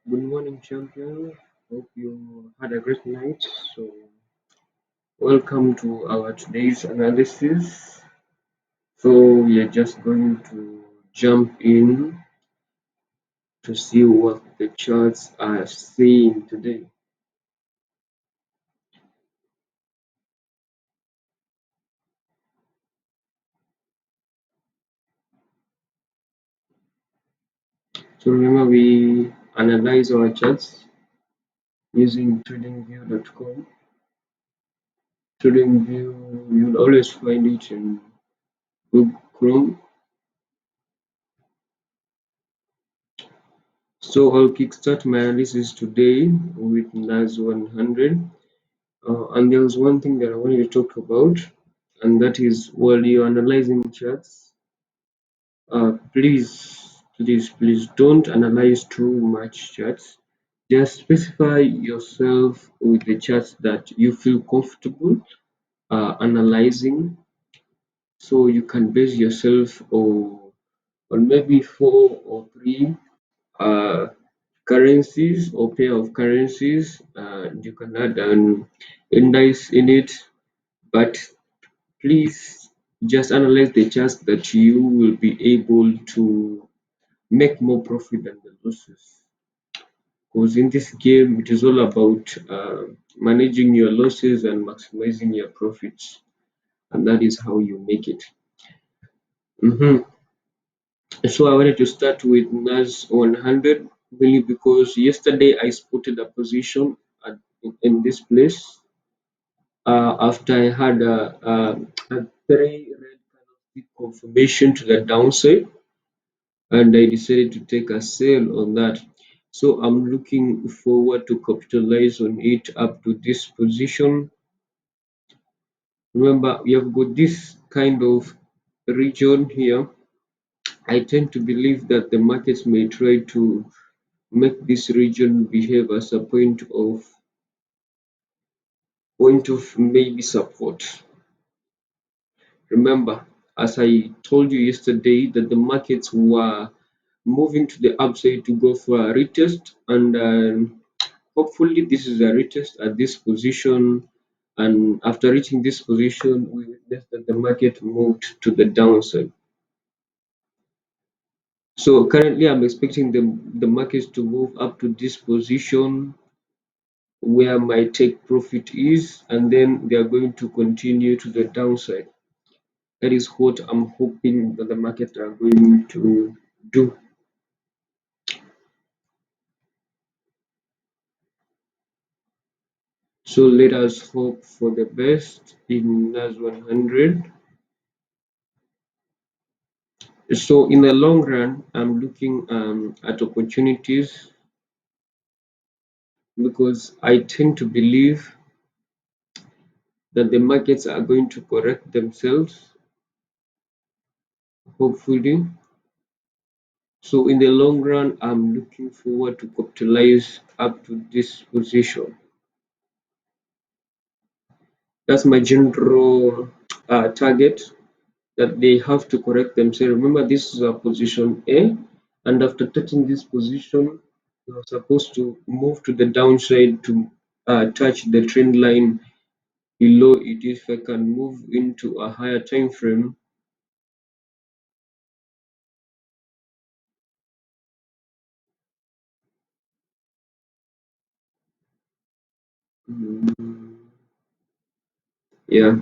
Good morning, champion. Hope you had a great night. So, welcome to our today's analysis. So, we are just going to jump in to see what the charts are saying today. So, remember, we analyze our charts using tradingview.com. TradingView, you'll always find it in Google Chrome. So, I'll kickstart my analysis today with NAS 100. And there was one thing that I wanted to talk about, and that is while you're analyzing charts, please don't analyze too much charts. Just specify yourself with the charts that you feel comfortable analyzing, so you can base yourself on maybe four or three uh, currencies or pair of currencies. You can add an index in it, but please just analyze the charts that you will be able to make more profit than the losses. Because in this game, it is all about managing your losses and maximizing your profits, and that is how you make it. Mhm. So I wanted to start with NAS 100 really because yesterday I spotted a position in this place after I had a three red candlestick confirmation to the downside, and I decided to take a sale on that. So I'm looking forward to capitalize on it up to this position. Remember, we have got this kind of region here. I tend to believe that the markets may try to make this region behave as a point of maybe support. Remember, as I told you yesterday, that the markets were moving to the upside to go for a retest, and hopefully this is a retest at this position. And after reaching this position, we witnessed that the market moved to the downside. So currently, I'm expecting the markets to move up to this position where my take profit is, and then they are going to continue to the downside. That is what I'm hoping that the market are going to do. So let us hope for the best in NAS 100. So in the long run, I'm looking at opportunities because I tend to believe that the markets are going to correct themselves, hopefully. So in the long run, I'm looking forward to capitalize up to this position. That's my general target, that they have to correct themselves. Remember, this is a position A, and after touching this position, you're supposed to move to the downside to touch the trend line below it. If I can move into a higher time frame, mm, yeah.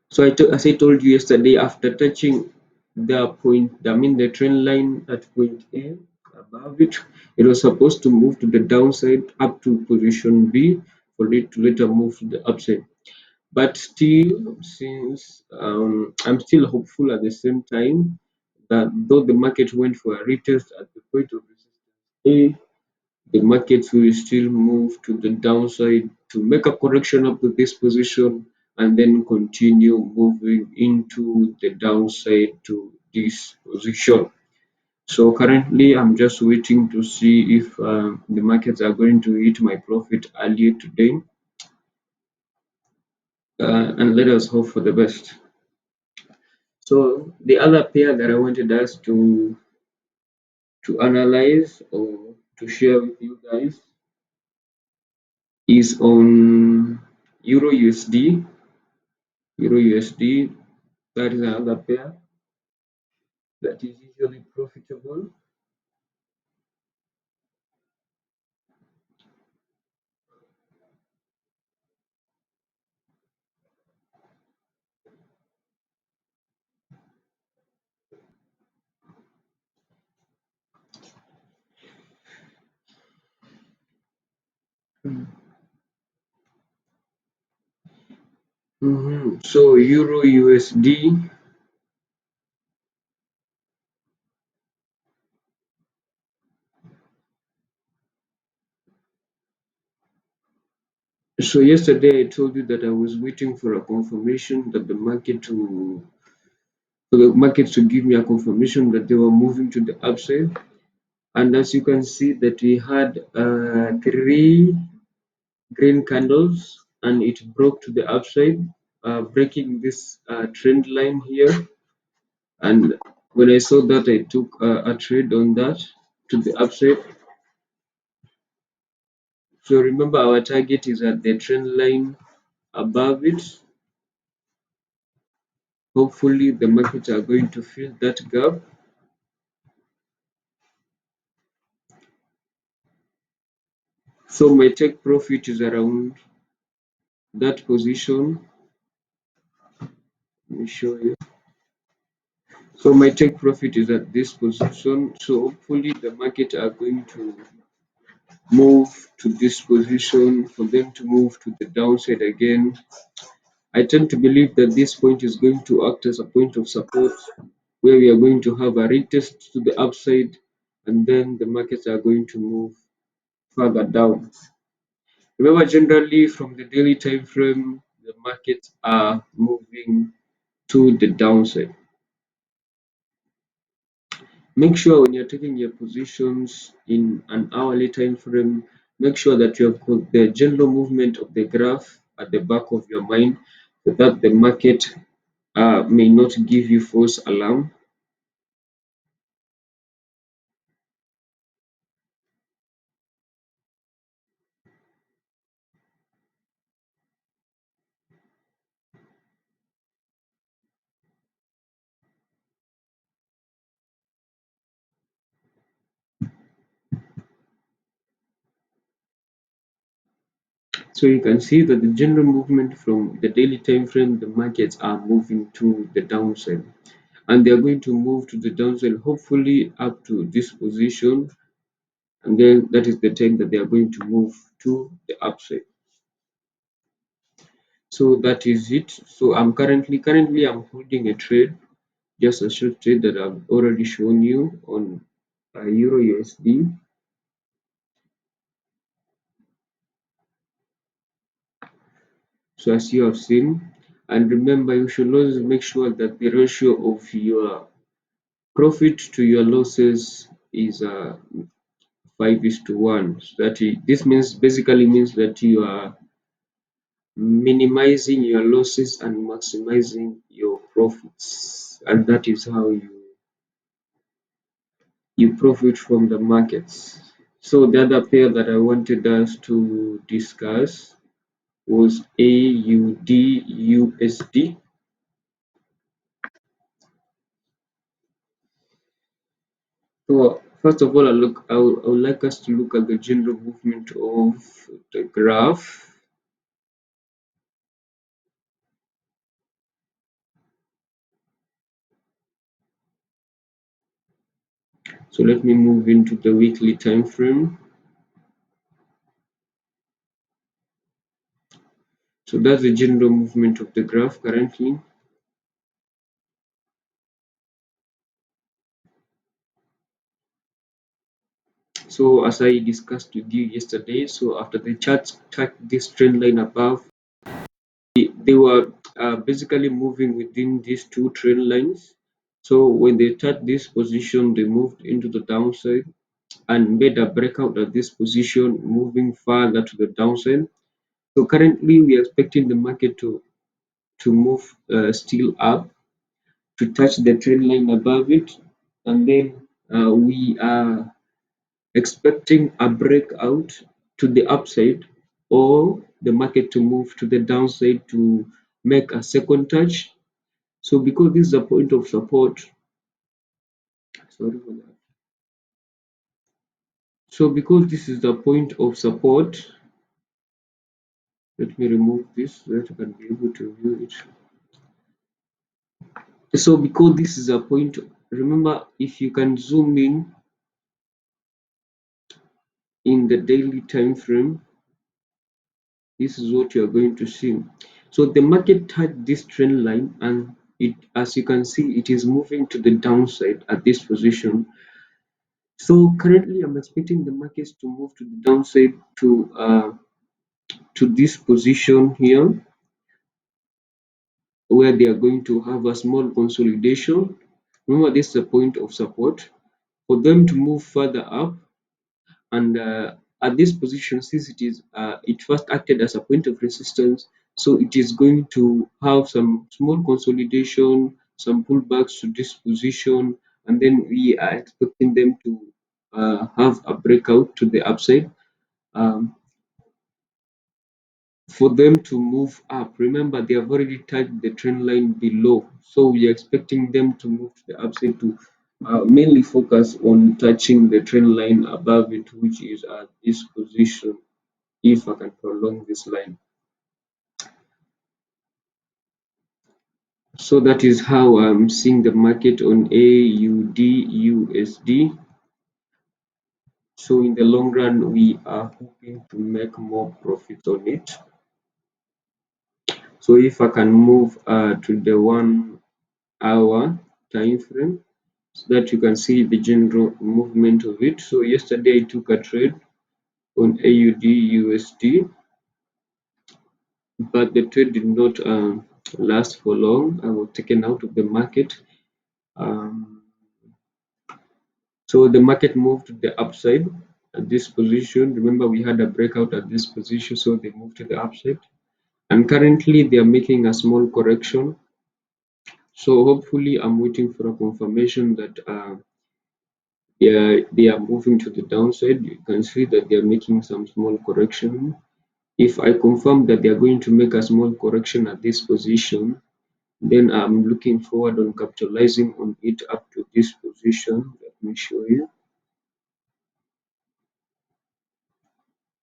So as I told you yesterday, after touching the point, I mean the trend line at point A above it, it was supposed to move to the downside up to position B for it to later move to the upside. But still, since I'm still hopeful at the same time that though the market went for a retest at the point of resistance A, the market will still move to the downside to make a correction up to this position and then continue moving into the downside to this position. So currently, I'm just waiting to see if the markets are going to hit my profit earlier today, and let us hope for the best. So the other pair that I wanted us to analyze or to share with you guys is on Euro USD. Euro USD, that is another pair that is usually profitable. So Euro USD. So yesterday I told you that I was waiting for a confirmation that the market to give me a confirmation that they were moving to the upside. And as you can see that we had three green candles and it broke to the upside, breaking this trend line here. And when I saw that, I took a trade on that to the upside. So remember, our target is at the trend line above it. Hopefully, the markets are going to fill that gap. So my take profit is around that position. Let me show you. So my take profit is at this position. So hopefully the market are going to move to this position for them to move to the downside again. I tend to believe that this point is going to act as a point of support where we are going to have a retest to the upside and then the markets are going to move further down. Remember, generally from the daily time frame, the markets are moving to the downside. Make sure when you're taking your positions in an hourly time frame, make sure that you have got the general movement of the graph at the back of your mind so that the market may not give you false alarm. So you can see that the general movement from the daily time frame, the markets are moving to the downside. And they are going to move to the downside, hopefully up to this position. And then that is the time that they are going to move to the upside. So that is it. So I'm currently I'm holding a trade, just a short trade that I've already shown you on Euro USD. So as you have seen, and remember, you should always make sure that the ratio of your profit to your losses is 5:1. So this means basically means that you are minimizing your losses and maximizing your profits, and that is how you profit from the markets. So the other pair that I wanted us to discuss was AUDUSD. So first of all, I would like us to look at the general movement of the graph. So let me move into the weekly time frame. So that's the general movement of the graph currently. So as I discussed with you yesterday, so after the chart tracked this trend line above, they were basically moving within these two trend lines. So when they touched this position, they moved into the downside and made a breakout at this position, moving further to the downside. So currently, we are expecting the market to move still up to touch the trend line above it, and then we are expecting a breakout to the upside or the market to move to the downside to make a second touch. So because this is a point of support, sorry for that. So because this is the point of support, let me remove this so that you can be able to view it. So because this is a point, remember if you can zoom in the daily time frame, this is what you are going to see. So the market had this trend line, and it, as you can see, it is moving to the downside at this position. So currently I'm expecting the markets to move to the downside to this position here, where they are going to have a small consolidation. Remember, this is a point of support for them to move further up. And at this position, since it first acted as a point of resistance, so it is going to have some small consolidation, some pullbacks to this position, and then we are expecting them to have a breakout to the upside. Um, for them to move up, remember they have already tagged the trend line below, so we are expecting them to move to the upside to mainly focus on touching the trend line above it, which is at this position. If I can prolong this line, so that is how I'm seeing the market on AUDUSD. So in the long run, we are hoping to make more profit on it. So if I can move to the 1 hour time frame, so that you can see the general movement of it. So yesterday I took a trade on AUDUSD, but the trade did not last for long. I was taken out of the market. Um, so the market moved to the upside at this position. Remember, we had a breakout at this position, so they moved to the upside. And currently, they are making a small correction. So hopefully, I'm waiting for a confirmation that they are moving to the downside. You can see that they are making some small correction. If I confirm that they are going to make a small correction at this position, then I'm looking forward on capitalizing on it up to this position. Let me show you.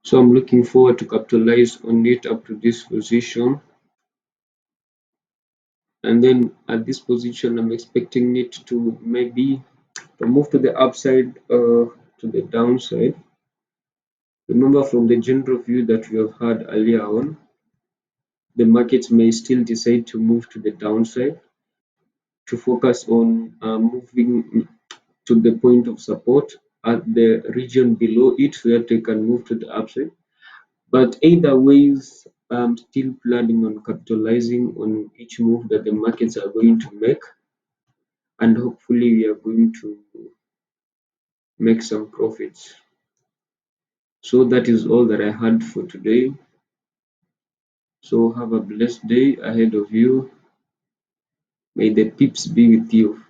So I'm looking forward to capitalize on it up to this position. And then at this position, I'm expecting it to maybe to move to the upside or to the downside. Remember, from the general view that we have had earlier on, the market may still decide to move to the downside to focus on moving to the point of support at the region below it so that they can move to the upside. But either ways, I'm still planning on capitalizing on each move that the markets are going to make, and hopefully we are going to make some profits. So that is all that I had for today. So have a blessed day ahead of you. May the pips be with you.